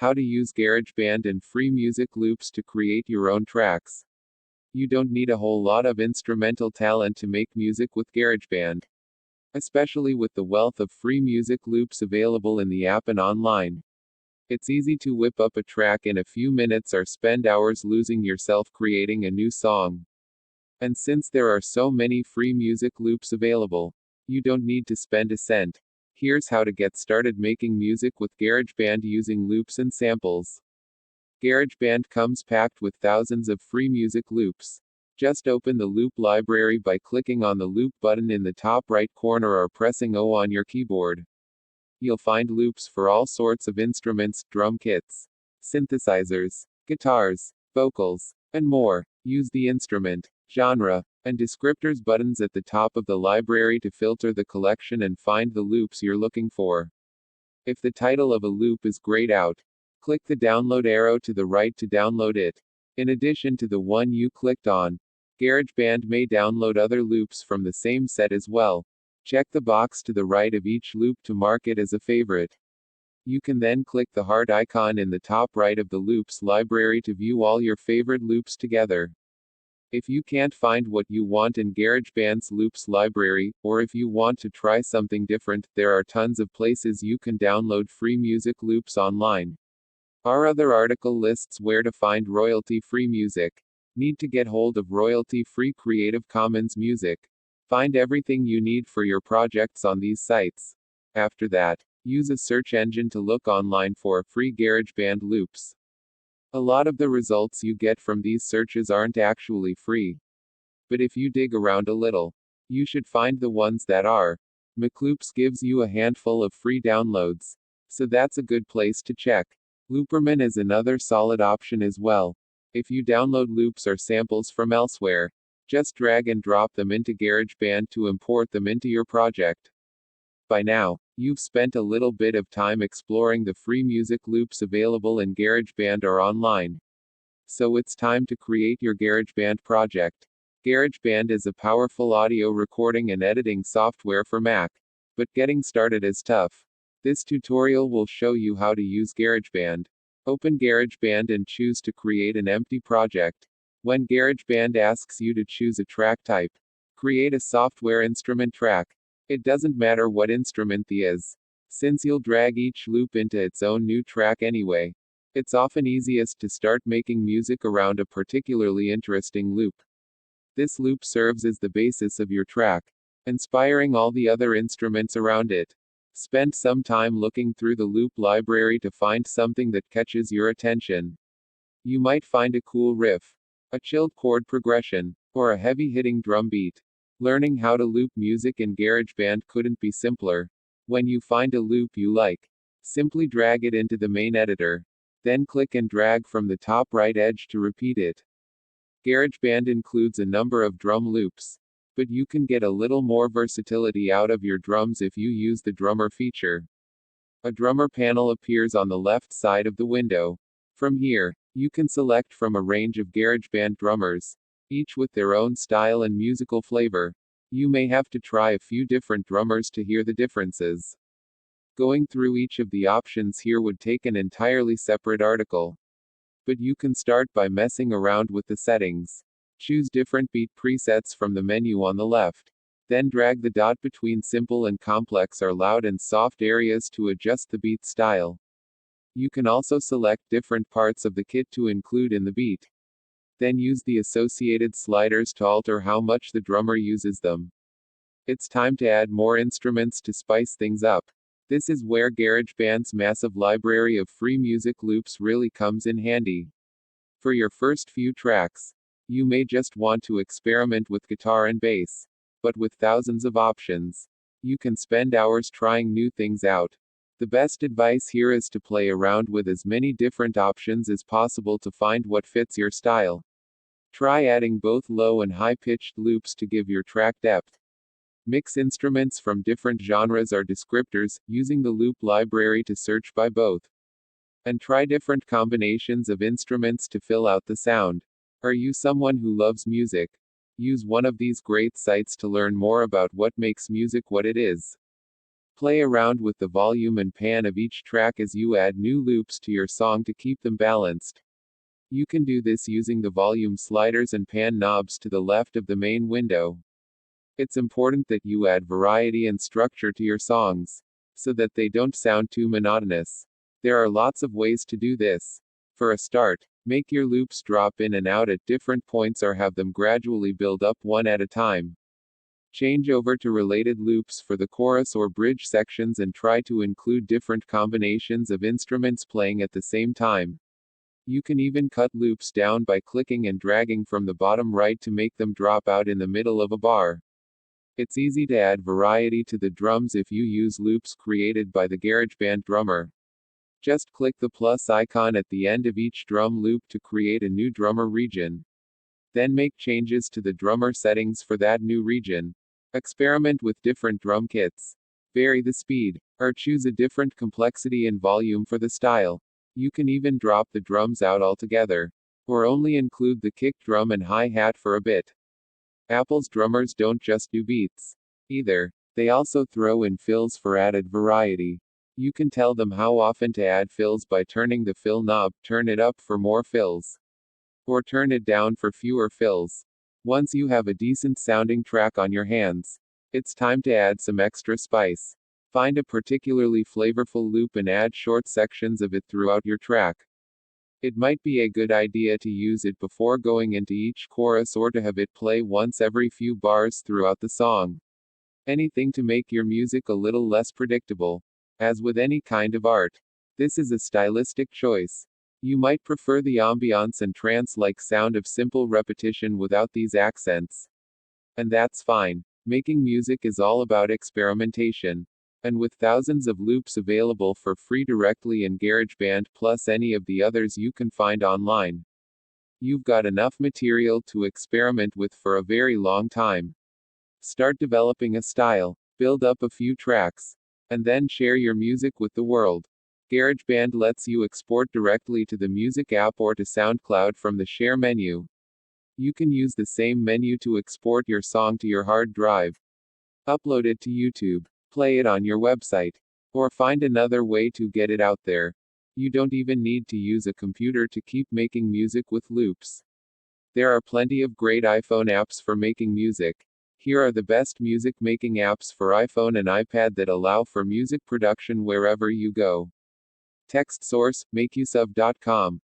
How to use GarageBand and free music loops to create your own tracks. You don't need a whole lot of instrumental talent to make music with GarageBand. Especially with the wealth of free music loops available in the app and online. It's easy to whip up a track in a few minutes or spend hours losing yourself creating a new song. And since there are so many free music loops available, you don't need to spend a cent. Here's how to get started making music with GarageBand using loops and samples. GarageBand comes packed with thousands of free music loops. Just open the loop library by clicking on the loop button in the top right corner or pressing O on your keyboard. You'll find loops for all sorts of instruments, drum kits, synthesizers, guitars, vocals, and more. Use the instrument, genre, and descriptors buttons at the top of the library to filter the collection and find the loops you're looking for. If the title of a loop is grayed out, click the download arrow to the right to download it. In addition to the one you clicked on, GarageBand may download other loops from the same set as well. Check the box to the right of each loop to mark it as a favorite. You can then click the heart icon in the top right of the loops library to view all your favorite loops together. If you can't find what you want in GarageBand's loops library, or if you want to try something different, there are tons of places you can download free music loops online. Our other article lists where to find royalty-free music. Need to get hold of royalty-free Creative Commons music? Find everything you need for your projects on these sites. After that, use a search engine to look online for free GarageBand loops. A lot of the results you get from these searches aren't actually free. But if you dig around a little, you should find the ones that are. McLoops gives you a handful of free downloads, so that's a good place to check. Looperman is another solid option as well. If you download loops or samples from elsewhere, just drag and drop them into GarageBand to import them into your project. By now, you've spent a little bit of time exploring the free music loops available in GarageBand or online. So it's time to create your GarageBand project. GarageBand is a powerful audio recording and editing software for Mac, but getting started is tough. This tutorial will show you how to use GarageBand. Open GarageBand and choose to create an empty project. When GarageBand asks you to choose a track type, create a software instrument track. It doesn't matter what instrument the is, since you'll drag each loop into its own new track anyway. It's often easiest to start making music around a particularly interesting loop. This loop serves as the basis of your track, inspiring all the other instruments around it. Spend some time looking through the loop library to find something that catches your attention. You might find a cool riff, a chilled chord progression, or a heavy-hitting drum beat. Learning how to loop music in GarageBand couldn't be simpler. When you find a loop you like, simply drag it into the main editor. Then click and drag from the top right edge to repeat it. GarageBand includes a number of drum loops, but you can get a little more versatility out of your drums if you use the drummer feature. A drummer panel appears on the left side of the window. From here, you can select from a range of GarageBand drummers, each with their own style and musical flavor. You may have to try a few different drummers to hear the differences. Going through each of the options here would take an entirely separate article. But you can start by messing around with the settings. Choose different beat presets from the menu on the left. Then drag the dot between simple and complex or loud and soft areas to adjust the beat style. You can also select different parts of the kit to include in the beat. Then use the associated sliders to alter how much the drummer uses them. It's time to add more instruments to spice things up. This is where GarageBand's massive library of free music loops really comes in handy. For your first few tracks, you may just want to experiment with guitar and bass. But with thousands of options, you can spend hours trying new things out. The best advice here is to play around with as many different options as possible to find what fits your style. Try adding both low and high-pitched loops to give your track depth. Mix instruments from different genres or descriptors, using the loop library to search by both. And try different combinations of instruments to fill out the sound. Are you someone who loves music? Use one of these great sites to learn more about what makes music what it is. Play around with the volume and pan of each track as you add new loops to your song to keep them balanced. You can do this using the volume sliders and pan knobs to the left of the main window. It's important that you add variety and structure to your songs, so that they don't sound too monotonous. There are lots of ways to do this. For a start, make your loops drop in and out at different points or have them gradually build up one at a time. Change over to related loops for the chorus or bridge sections and try to include different combinations of instruments playing at the same time. You can even cut loops down by clicking and dragging from the bottom right to make them drop out in the middle of a bar. It's easy to add variety to the drums if you use loops created by the GarageBand drummer. Just click the plus icon at the end of each drum loop to create a new drummer region. Then make changes to the drummer settings for that new region. Experiment with different drum kits. Vary the speed, or choose a different complexity and volume for the style. You can even drop the drums out altogether, or only include the kick drum and hi-hat for a bit. Apple's drummers don't just do beats either, they also throw in fills for added variety. You can tell them how often to add fills by turning the fill knob, turn it up for more fills, or turn it down for fewer fills. Once you have a decent sounding track on your hands, it's time to add some extra spice. Find a particularly flavorful loop and add short sections of it throughout your track. It might be a good idea to use it before going into each chorus or to have it play once every few bars throughout the song. Anything to make your music a little less predictable. As with any kind of art, this is a stylistic choice. You might prefer the ambiance and trance-like sound of simple repetition without these accents. And that's fine. Making music is all about experimentation. And with thousands of loops available for free directly in GarageBand plus any of the others you can find online, you've got enough material to experiment with for a very long time. Start developing a style, build up a few tracks, and then share your music with the world. GarageBand lets you export directly to the Music app or to SoundCloud from the Share menu. You can use the same menu to export your song to your hard drive, upload it to YouTube, play it on your website, or find another way to get it out there. You don't even need to use a computer to keep making music with loops. There are plenty of great iPhone apps for making music. Here are the best music making apps for iPhone and iPad that allow for music production wherever you go. Text source, makeuseof.com.